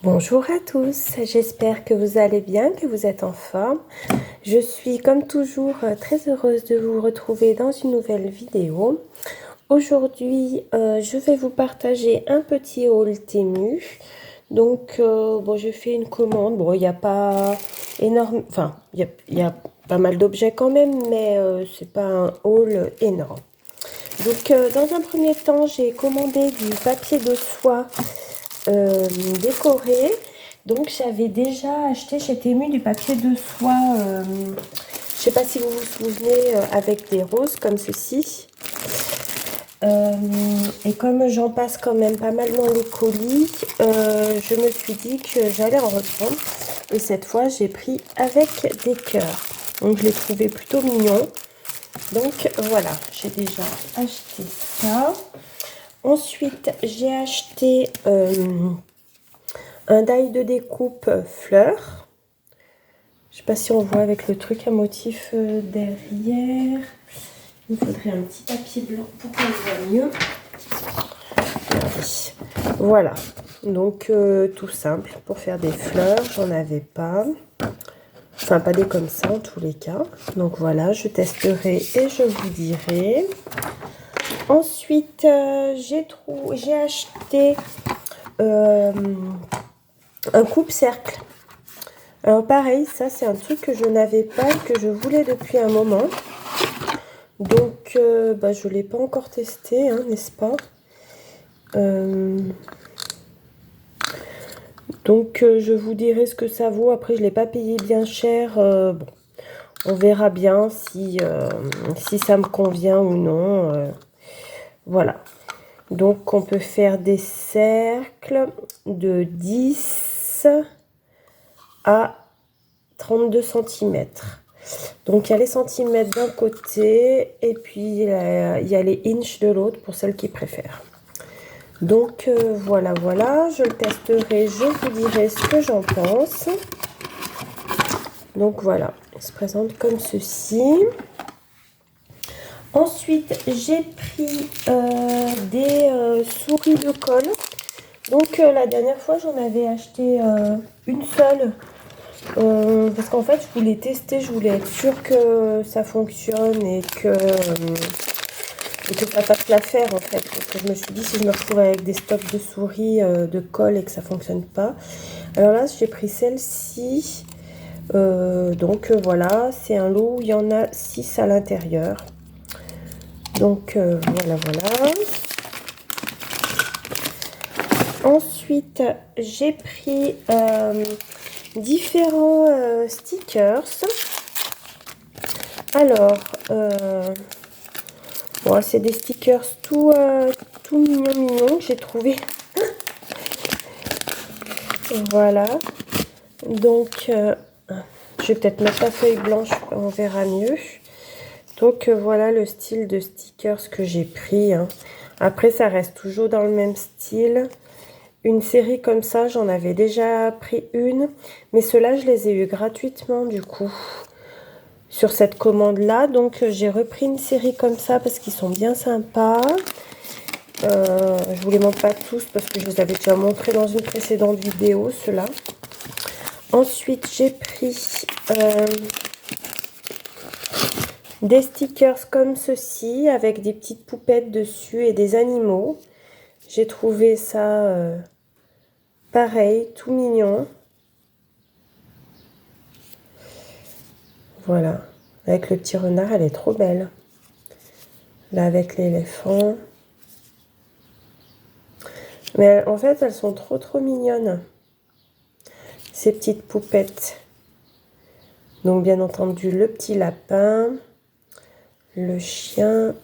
Bonjour à tous, j'espère que vous allez bien, que vous êtes en forme. Je suis comme toujours très heureuse de vous retrouver dans une nouvelle vidéo. Aujourd'hui, je vais vous partager un petit haul Temu. Donc, je fais une commande. Bon, il n'y a pas énorme, enfin, il y a pas mal d'objets quand même, mais c'est pas un haul énorme. Donc, dans un premier temps, j'ai commandé du papier de soie décoré. Donc j'avais déjà acheté chez Temu du papier de soie, je sais pas si vous vous souvenez, avec des roses comme ceci. Et comme j'en passe quand même pas mal dans les colis, je me suis dit que j'allais en reprendre. Et cette fois j'ai pris avec des cœurs. Donc je l'ai trouvé plutôt mignon. Donc voilà, j'ai déjà acheté ça. Ensuite j'ai acheté un die de découpe fleurs. Je sais pas si on voit avec le truc à motif derrière. Il faudrait un petit papier blanc pour qu'on voit mieux. Regardez. Voilà. Donc tout simple pour faire des fleurs. J'en avais pas. Enfin pas des comme ça en tous les cas. Donc voilà, je testerai et je vous dirai. Ensuite j'ai acheté un coupe-cercle. Alors pareil, ça c'est un truc que je n'avais pas et que je voulais depuis un moment. Donc je ne l'ai pas encore testé, hein, n'est-ce pas? Donc je vous dirai ce que ça vaut. Après je ne l'ai pas payé bien cher. Bon, on verra bien si ça me convient ou non. Voilà. Donc on peut faire des cercles de 10 à 32 cm. Donc il y a les centimètres d'un côté et puis il y a les inches de l'autre pour celles qui préfèrent. Donc voilà, je le testerai, je vous dirai ce que j'en pense. Donc voilà, il se présente comme ceci. Ensuite, j'ai pris des souris de colle. Donc la dernière fois, j'en avais acheté une seule. Parce qu'en fait, je voulais tester, je voulais être sûre que ça fonctionne et que ça fasse l'affaire en fait. Parce que je me suis dit, si je me retrouve avec des stocks de souris, de colle et que ça fonctionne pas. Alors là, j'ai pris celle-ci. Donc voilà, c'est un lot où il y en a 6 à l'intérieur. Donc voilà. Ensuite, j'ai pris différents stickers. Alors, c'est des stickers tout mignons que j'ai trouvé. Voilà. Donc, je vais peut-être mettre la feuille blanche, on verra mieux. Donc, voilà le style de stickers que j'ai pris. Hein. Après, ça reste toujours dans le même style. Une série comme ça, j'en avais déjà pris une. Mais ceux-là, je les ai eu gratuitement, du coup, sur cette commande-là. Donc, j'ai repris une série comme ça parce qu'ils sont bien sympas. Je vous les montre pas tous parce que je vous avais déjà montré dans une précédente vidéo, ceux-là. Ensuite, j'ai pris des stickers comme ceci avec des petites poupettes dessus et des animaux. J'ai trouvé ça pareil, tout mignon. Voilà, avec le petit renard, elle est trop belle. Là, avec l'éléphant. Mais en fait, elles sont trop mignonnes, ces petites poupettes. Donc, bien entendu, le petit lapin, le chien,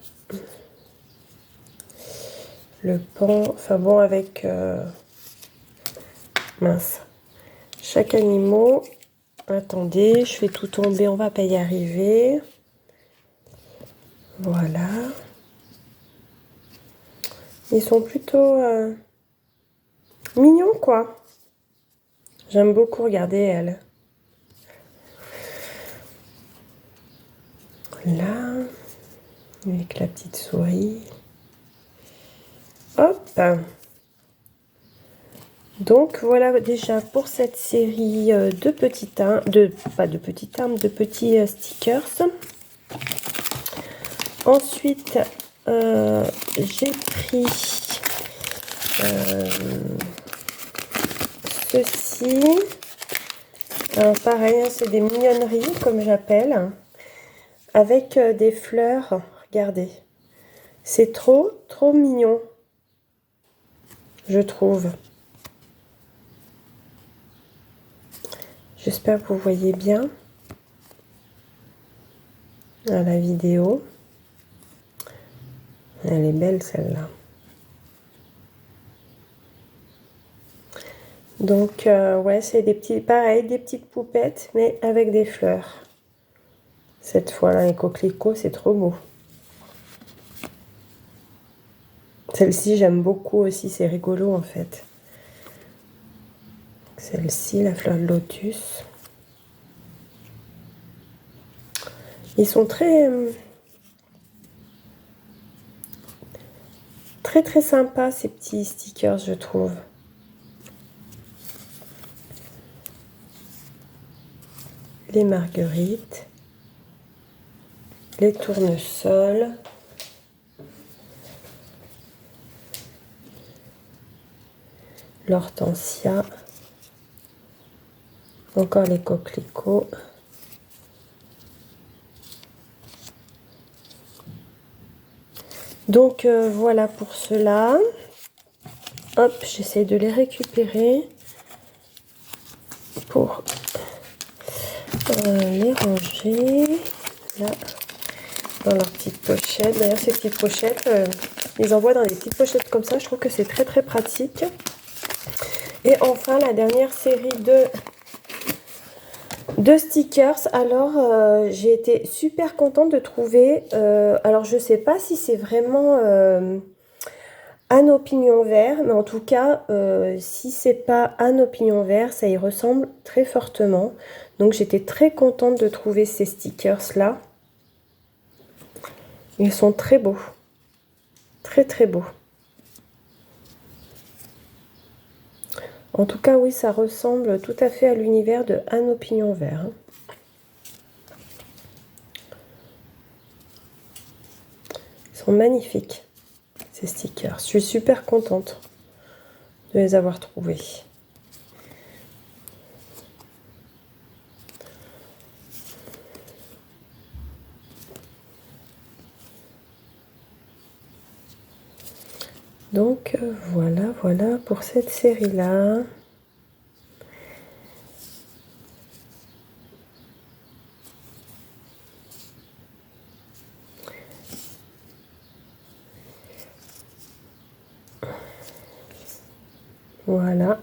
le pan, enfin bon, avec mince, chaque animal. Attendez, je fais tout tomber, on va pas y arriver. Voilà. Ils sont plutôt mignons, quoi. J'aime beaucoup regarder elle. Là, avec la petite souris. Hop. Donc voilà déjà pour cette série de petits timbres, de petits stickers. Ensuite, j'ai pris ceci. Alors, pareil, hein, c'est des mignonneries comme j'appelle, avec des fleurs. Regardez, c'est trop mignon, je trouve. J'espère que vous voyez bien à la vidéo. Elle est belle celle-là. Donc ouais, c'est des petits, pareil, des petites poupettes, mais avec des fleurs. Cette fois-là, les coquelicots, c'est trop beau. Celle-ci, j'aime beaucoup aussi, c'est rigolo en fait. Celle-ci, la fleur de lotus. Ils sont très sympas ces petits stickers, je trouve. Les marguerites, les tournesols, l'hortensia, encore les coquelicots. Donc voilà pour cela. Hop, j'essaie de les récupérer pour les ranger là dans leur petite pochette. D'ailleurs, ces petites pochettes, ils envoient dans des petites pochettes comme ça. Je trouve que c'est très pratique. Et enfin, la dernière série de stickers. Alors, j'ai été super contente de trouver. Alors, je sais pas si c'est vraiment un opinion vert, mais en tout cas, si c'est pas un opinion vert, ça y ressemble très fortement. Donc, j'étais très contente de trouver ces stickers là. Ils sont très beaux, très beaux. En tout cas, oui, ça ressemble tout à fait à l'univers de Un opinion vert. Hein. Ils sont magnifiques, ces stickers. Je suis super contente de les avoir trouvés. Donc, voilà pour cette série-là. Voilà.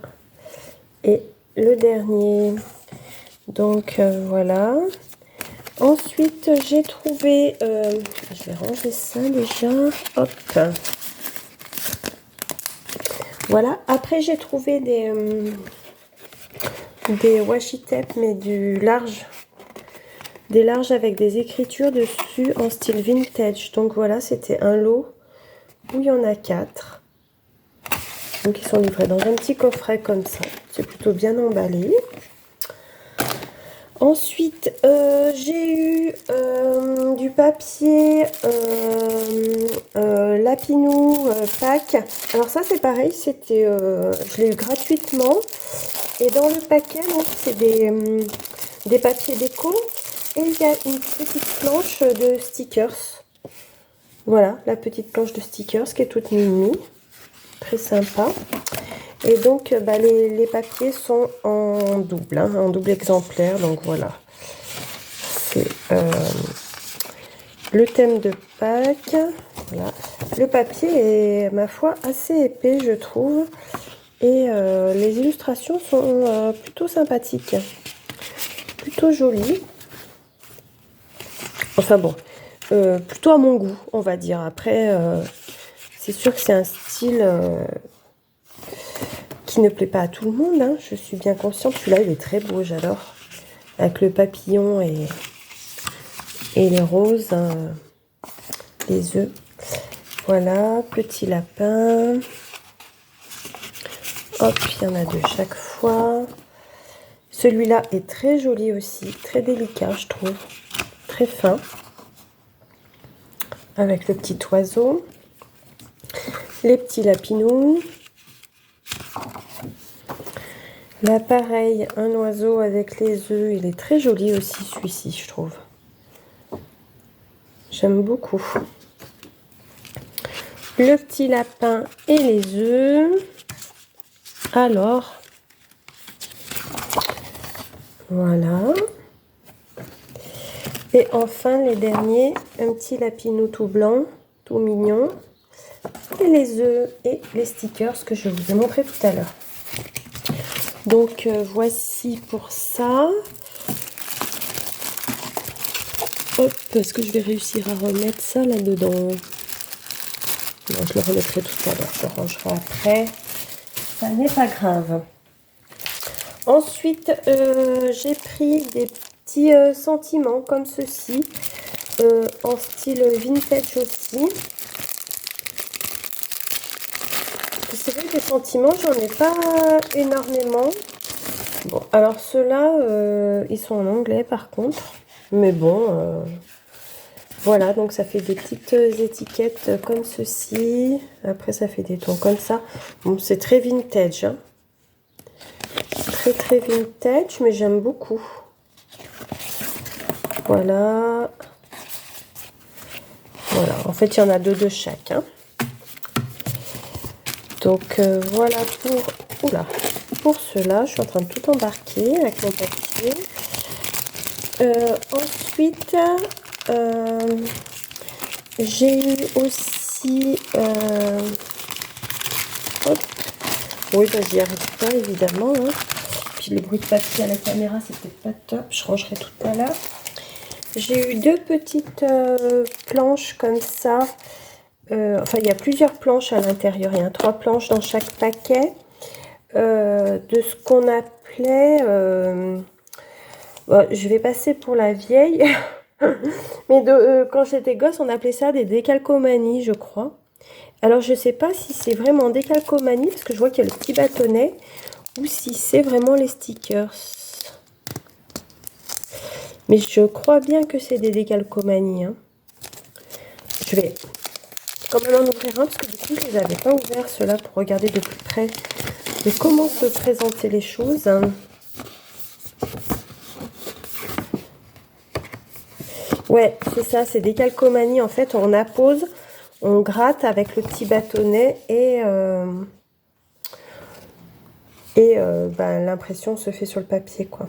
Et le dernier. Donc, voilà. Ensuite, j'ai trouvé... je vais ranger ça déjà. Hop. Voilà. Après, j'ai trouvé des washi tape, mais du large. Des larges avec des écritures dessus en style vintage. Donc, voilà, c'était un lot où il y en a 4. Donc, ils sont livrés dans un petit coffret comme ça. C'est plutôt bien emballé. Ensuite, j'ai eu du papier Lapinou Pack. Alors ça, c'est pareil, c'était, je l'ai eu gratuitement. Et dans le paquet, c'est des papiers déco. Et il y a une petite planche de stickers. Voilà, la petite planche de stickers qui est toute mimi. Très sympa. Et donc, les papiers sont en double, hein, en double exemplaire. Donc, voilà. C'est le thème de Pâques. Voilà. Le papier est, ma foi, assez épais, je trouve. Et les illustrations sont plutôt sympathiques. Plutôt jolies. Enfin bon, plutôt à mon goût, on va dire. Après, c'est sûr que c'est un style... qui ne plaît pas à tout le monde, hein. Je suis bien consciente. Celui-là, il est très beau, j'adore. Avec le papillon et les roses, hein, les œufs. Voilà, petit lapin. Hop, il y en a deux chaque fois. Celui-là est très joli aussi, très délicat, je trouve. Très fin. Avec le petit oiseau. Les petits lapinous. Là, pareil, un oiseau avec les œufs. Il est très joli aussi, celui-ci, je trouve. J'aime beaucoup. Le petit lapin et les œufs. Alors, voilà. Et enfin, les derniers, un petit lapinou tout blanc, tout mignon. Et les œufs et les stickers que je vous ai montré tout à l'heure. Donc, voici pour ça. Hop, est-ce que je vais réussir à remettre ça là-dedans? Non, je le remettrai tout à l'heure, je le rangerai après. Ça n'est pas grave. Ensuite, j'ai pris des petits sentiments comme ceci, en style vintage aussi. C'est vrai que les sentiments, j'en ai pas énormément. Bon, alors ceux-là, ils sont en anglais par contre. Mais bon, voilà, donc ça fait des petites étiquettes comme ceci. Après, ça fait des tons comme ça. Bon, c'est très vintage, hein. Très très vintage, mais j'aime beaucoup. Voilà. Voilà, en fait, il y en a deux de chaque, hein. Donc, voilà pour cela. Je suis en train de tout embarquer avec mon papier. Ensuite, j'ai eu aussi... hop. Oui, bah, j'y arrive pas, évidemment, hein. Puis le bruit de papier à la caméra, c'est peut-être pas top. Je rangerai tout à l'heure. J'ai eu deux petites planches comme ça. Enfin, il y a plusieurs planches à l'intérieur. Il y a 3 planches dans chaque paquet. De ce qu'on appelait... bon, je vais passer pour la vieille. Mais quand j'étais gosse, on appelait ça des décalcomanies, je crois. Alors, je ne sais pas si c'est vraiment décalcomanie, parce que je vois qu'il y a le petit bâtonnet, ou si c'est vraiment les stickers. Mais je crois bien que c'est des décalcomanies, hein. Je vais quand même en ouvrir un, parce que du coup, je ne les avais pas ouverts, ceux-là, pour regarder de plus près de comment se présenter les choses. Ouais, c'est ça, c'est des calcomanies. En fait, on appose, on gratte avec le petit bâtonnet et ben, l'impression se fait sur le papier, quoi.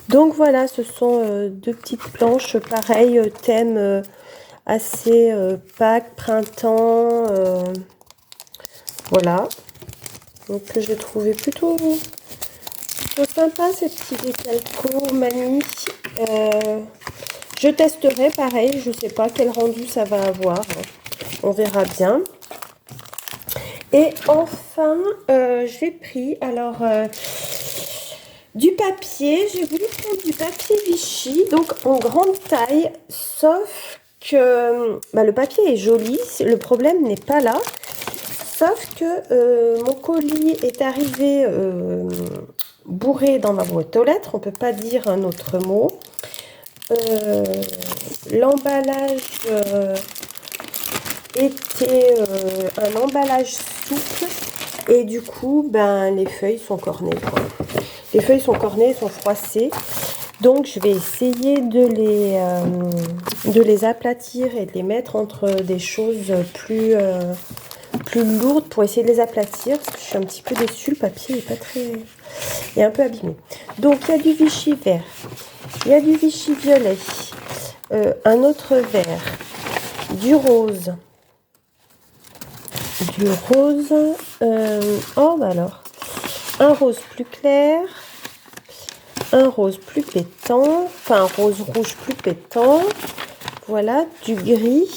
Donc voilà, ce sont deux petites planches, pareil, thème assez Pâques, printemps, voilà. Donc j'ai trouvé plutôt sympa ces petits décalcomanies. Je testerai pareil, je sais pas quel rendu ça va avoir, on verra bien. Et enfin, j'ai pris alors du papier, j'ai voulu prendre du papier Vichy, donc en grande taille, sauf que bah, le papier est joli, le problème n'est pas là, sauf que mon colis est arrivé bourré dans ma boîte aux lettres, on peut pas dire un autre mot. L'emballage était un emballage souple et du coup ben les feuilles sont cornées, quoi. Les feuilles sont cornées, sont froissées, donc je vais essayer de les aplatir et de les mettre entre des choses plus lourdes pour essayer de les aplatir, parce que je suis un petit peu déçue, le papier est pas très... est un peu abîmé. Donc il y a du Vichy vert, il y a du Vichy violet, un autre vert, du rose, oh bah alors, un rose plus clair, un rose plus pétant, enfin un rose rouge plus pétant, voilà, du gris,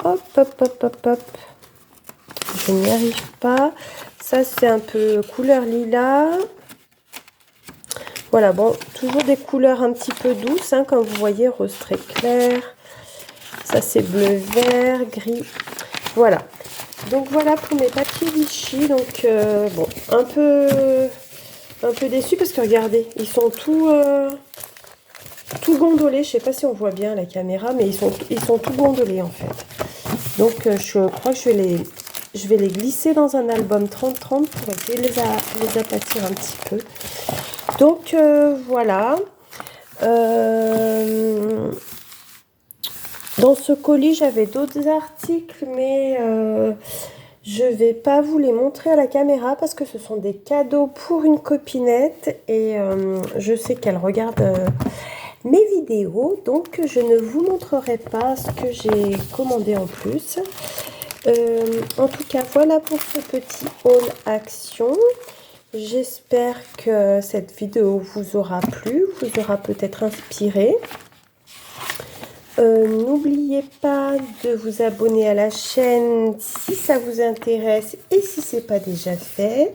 hop, je n'y arrive pas, ça c'est un peu couleur lilas. Voilà, bon, toujours des couleurs un petit peu douces, hein, comme vous voyez, rose très clair. Ça, c'est bleu, vert, gris. Voilà. Donc voilà pour mes papiers Vichy. Donc bon, un peu déçue parce que regardez, ils sont tout gondolés. Je sais pas si on voit bien à la caméra, mais ils sont tout gondolés en fait. Donc je crois que je vais les glisser dans un album 30-30 pour essayer de les aplatir un petit peu. Donc voilà. Dans ce colis, j'avais d'autres articles, mais je vais pas vous les montrer à la caméra parce que ce sont des cadeaux pour une copinette et je sais qu'elle regarde mes vidéos, donc je ne vous montrerai pas ce que j'ai commandé en plus. En tout cas, voilà pour ce petit haul action. J'espère que cette vidéo vous aura plu, vous aura peut-être inspiré. N'oubliez pas de vous abonner à la chaîne si ça vous intéresse et si ce n'est pas déjà fait.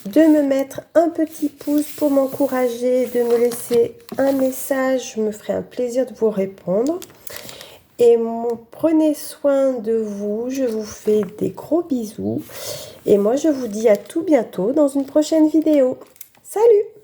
De me mettre un petit pouce pour m'encourager, de me laisser un message, je me ferai un plaisir de vous répondre. Et prenez soin de vous, je vous fais des gros bisous. Et moi je vous dis à tout bientôt dans une prochaine vidéo. Salut!